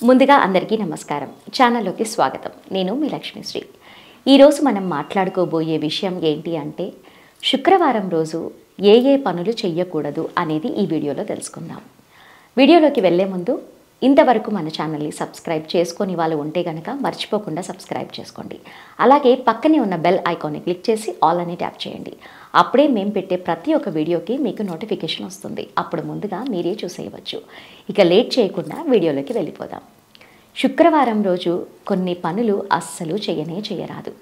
ముందుగా అందరికీ నమస్కారం. ఛానల్లోకి స్వాగతం. నేను మీ లక్ష్మీశ్రీ. ఈరోజు మనం మాట్లాడుకోబోయే విషయం ఏంటి అంటే శుక్రవారం రోజు ఏ పనులు చెయ్యకూడదు అనేది ఈ వీడియోలో తెలుసుకుందాం. వీడియోలోకి వెళ్ళే ముందు ఇంతవరకు మన ఛానల్ని సబ్స్క్రైబ్ చేసుకొని వాళ్ళు ఉంటే కనుక మర్చిపోకుండా సబ్స్క్రైబ్ చేసుకోండి. అలాగే పక్కనే ఉన్న బెల్ ఐకాన్ని క్లిక్ చేసి ఆల్ అని ట్యాప్ చేయండి. అప్పుడే మేము పెట్టే ప్రతి ఒక్క వీడియోకి మీకు నోటిఫికేషన్ వస్తుంది. అప్పుడు ముందుగా మీరే చూసేయవచ్చు. ఇక లేట్ చేయకుండా వీడియోలోకి వెళ్ళిపోదాం. శుక్రవారం రోజు కొన్ని పనులు అస్సలు చేయరాదు.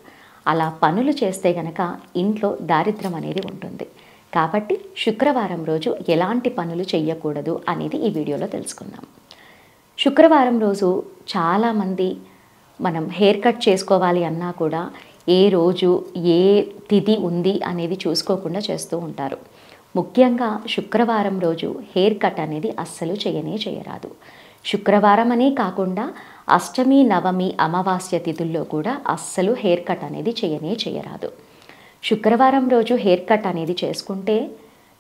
అలా పనులు చేస్తే గనక ఇంట్లో దారిద్ర్యం అనేది ఉంటుంది. కాబట్టి శుక్రవారం రోజు ఎలాంటి పనులు చేయకూడదు అనేది ఈ వీడియోలో తెలుసుకుందాం. శుక్రవారం రోజు చాలామంది మనం హెయిర్ కట్ చేసుకోవాలి అన్నా కూడా ఏ రోజు ఏ తిథి ఉంది అనేది చూసుకోకుండా చేస్తూ ఉంటారు. ముఖ్యంగా శుక్రవారం రోజు హెయిర్ కట్ అనేది అస్సలు చేయరాదు. శుక్రవారం అనే కాకుండా అష్టమి, నవమి, అమావాస్య తిథుల్లో కూడా అస్సలు హెయిర్ కట్ అనేది చేయరాదు. శుక్రవారం రోజు హెయిర్ కట్ అనేది చేసుకుంటే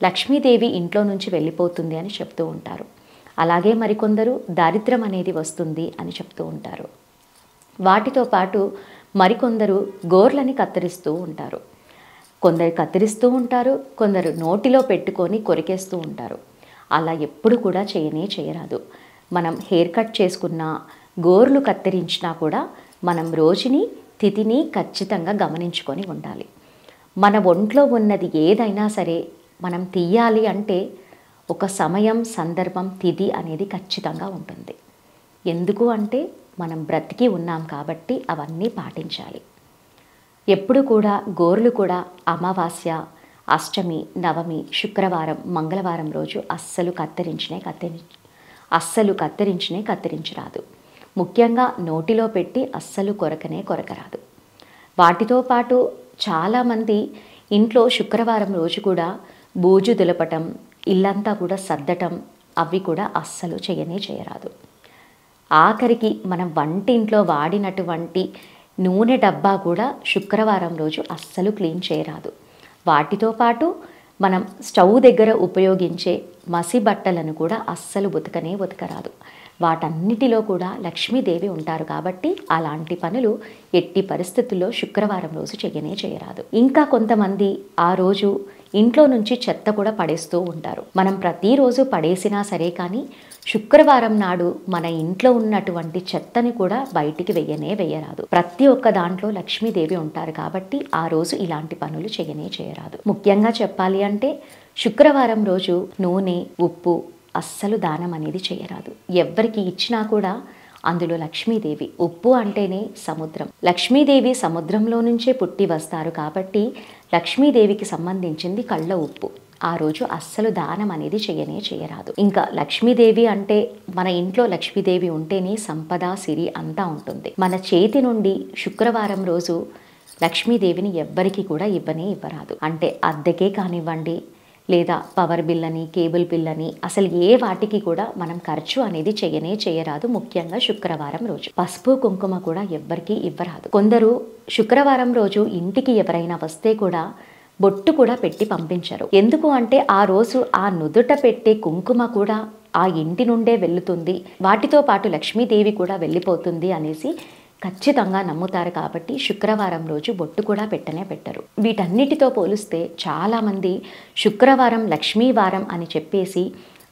లక్ష్మీదేవి ఇంట్లో నుంచి వెళ్ళిపోతుంది అని చెప్తూ ఉంటారు. అలాగే మరికొందరు దారిద్ర్యం అనేది వస్తుంది అని చెప్తూ ఉంటారు. వాటితో పాటు మరికొందరు గోర్లని కత్తిరిస్తూ ఉంటారు. కొందరు కత్తిరిస్తూ ఉంటారు, కొందరు నోటిలో పెట్టుకొని కొరికేస్తూ ఉంటారు. అలా ఎప్పుడు కూడా చేయరాదు. మనం హెయిర్ కట్ చేసుకున్నా, గోర్లు కత్తిరించినా కూడా మనం రోజుని, తిథిని ఖచ్చితంగా గమనించుకొని ఉండాలి. మన ఒంట్లో ఉన్నది ఏదైనా సరే మనం తీయాలి అంటే ఒక సమయం, సందర్భం, తిథి అనేది ఖచ్చితంగా ఉంటుంది. ఎందుకు అంటే మనం బ్రతికి ఉన్నాం కాబట్టి అవన్నీ పాటించాలి. ఎప్పుడు కూడా గోర్లు కూడా అమావాస్య, అష్టమి, నవమి, శుక్రవారం, మంగళవారం రోజు అస్సలు కత్తిరించరాదు. ముఖ్యంగా నోటిలో పెట్టి అస్సలు కొరకరాదు. వాటితో పాటు చాలామంది ఇంట్లో శుక్రవారం రోజు కూడా బూజు దులపటం, ఇల్లంతా కూడా సర్దటం అవి కూడా అస్సలు చేయరాదు. ఆఖరికి మనం వంటింట్లో వాడినటువంటి నూనె డబ్బా కూడా శుక్రవారం రోజు అస్సలు క్లీన్ చేయరాదు. వాటితో పాటు మనం స్టవ్ దగ్గర ఉపయోగించే మసి బట్టలను కూడా అస్సలు ఉతకరాదు. వాటన్నిటిలో కూడా లక్ష్మీదేవి ఉంటారు కాబట్టి అలాంటి పనులు ఎట్టి పరిస్థితుల్లో శుక్రవారం రోజు చేయరాదు. ఇంకా కొంతమంది ఆ రోజు ఇంట్లో నుంచి చెత్త కూడా పడేస్తూ ఉంటారు. మనం ప్రతిరోజు పడేసినా సరే కానీ శుక్రవారం నాడు మన ఇంట్లో ఉన్నటువంటి చెత్తని కూడా బయటికి వేయరాదు. ప్రతి ఒక్క దాంట్లో లక్ష్మీదేవి ఉంటారు కాబట్టి ఆ రోజు ఇలాంటి పనులు చేయరాదు. ముఖ్యంగా చెప్పాలి అంటే శుక్రవారం రోజు నూనె, ఉప్పు అస్సలు దానం అనేది చేయరాదు. ఎవ్వరికి ఇచ్చినా కూడా అందులో లక్ష్మీదేవి, ఉప్పు అంటేనే సముద్రం, లక్ష్మీదేవి సముద్రంలో నుంచే పుట్టి వస్తారు కాబట్టి లక్ష్మీదేవికి సంబంధించింది కళ్ళ ఉప్పు. ఆ రోజు అస్సలు దానం అనేది చేయరాదు. ఇంకా లక్ష్మీదేవి అంటే మన ఇంట్లో లక్ష్మీదేవి ఉంటేనే సంపద, సిరి అంతా ఉంటుంది. మన చేతి నుండి శుక్రవారం రోజు లక్ష్మీదేవిని ఎవ్వరికి కూడా ఇవ్వరాదు. అంటే అద్దెకే కానివ్వండి, లేదా పవర్ బిల్ అని, కేబుల్ బిల్ అని, అసలు ఏ వాటికి కూడా మనం ఖర్చు అనేది చేయరాదు. ముఖ్యంగా శుక్రవారం రోజు పసుపు, కుంకుమ కూడా ఎవ్వరికి ఇవ్వరాదు. కొందరు శుక్రవారం రోజు ఇంటికి ఎవరైనా వస్తే కూడా బొట్టు కూడా పెట్టి పంపించరు. ఎందుకు అంటే ఆ రోజు ఆ నుదుట పెట్టే కుంకుమ కూడా ఆ ఇంటి నుండే వెళ్తుంది, వాటితో పాటు లక్ష్మీదేవి కూడా వెళ్ళిపోతుంది అనేసి ఖచ్చితంగా నమ్ముతారు. కాబట్టి శుక్రవారం రోజు బొట్టు కూడా పెట్టరు. వీటన్నిటితో పోలిస్తే చాలామంది శుక్రవారం లక్ష్మీవారం అని చెప్పేసి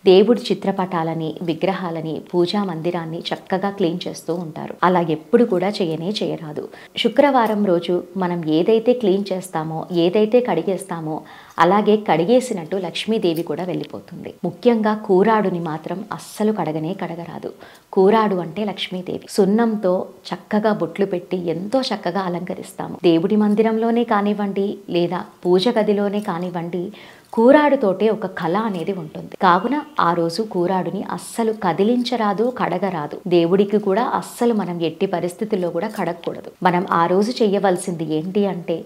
దేవుడి చిత్రపటాలని, విగ్రహాలని, పూజా మందిరాన్ని చక్కగా క్లీన్ చేస్తూ ఉంటారు. అలా ఎప్పుడు కూడా చేయరాదు. శుక్రవారం రోజు మనం ఏదైతే క్లీన్ చేస్తామో, ఏదైతే కడిగేస్తామో అలాగే కడిగేసినట్టు లక్ష్మీదేవి కూడా వెళ్ళిపోతుంది. ముఖ్యంగా కూరాడుని మాత్రం అస్సలు కడగరాదు. కూరాడు అంటే లక్ష్మీదేవి. సున్నంతో చక్కగా బొట్లు పెట్టి ఎంతో చక్కగా అలంకరిస్తాము. దేవుడి మందిరంలోనే కానివ్వండి, లేదా పూజ గదిలోనే కానివ్వండి, కూరాడుతోటే ఒక కళ అనేది ఉంటుంది. కావున ఆ రోజు కూరాడుని అస్సలు కదిలించరాదు, కడగరాదు. దేవుడికి కూడా అస్సలు మనం ఎట్టి పరిస్థితుల్లో కూడా కడగకూడదు. మనం ఆ రోజు చేయవలసింది ఏంటి అంటే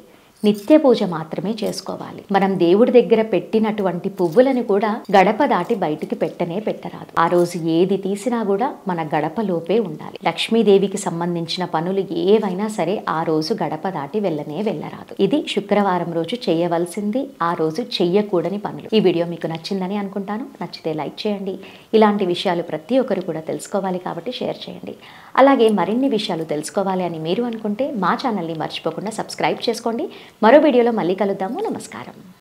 నిత్య పూజ మాత్రమే చేసుకోవాలి. మనం దేవుడి దగ్గర పెట్టినటువంటి పువ్వులను కూడా గడప దాటి బయటికి పెట్టరాదు. ఆ రోజు ఏది తీసినా కూడా మన గడపలోపే ఉండాలి. లక్ష్మీదేవికి సంబంధించిన పనులు ఏవైనా సరే ఆ రోజు గడప దాటి వెళ్ళరాదు. ఇది శుక్రవారం రోజు చేయవలసింది, ఆ రోజు చెయ్యకూడని పనులు. ఈ వీడియో మీకు నచ్చిందని అనుకుంటాను. నచ్చితే లైక్ చేయండి. ఇలాంటి విషయాలు ప్రతి ఒక్కరు కూడా తెలుసుకోవాలి కాబట్టి షేర్ చేయండి. అలాగే మరిన్ని విషయాలు తెలుసుకోవాలి అని మీరు అనుకుంటే మా ఛానల్ని మర్చిపోకుండా సబ్స్క్రైబ్ చేసుకోండి. మరో వీడియోలో మళ్ళీ కలుద్దాము. నమస్కారం.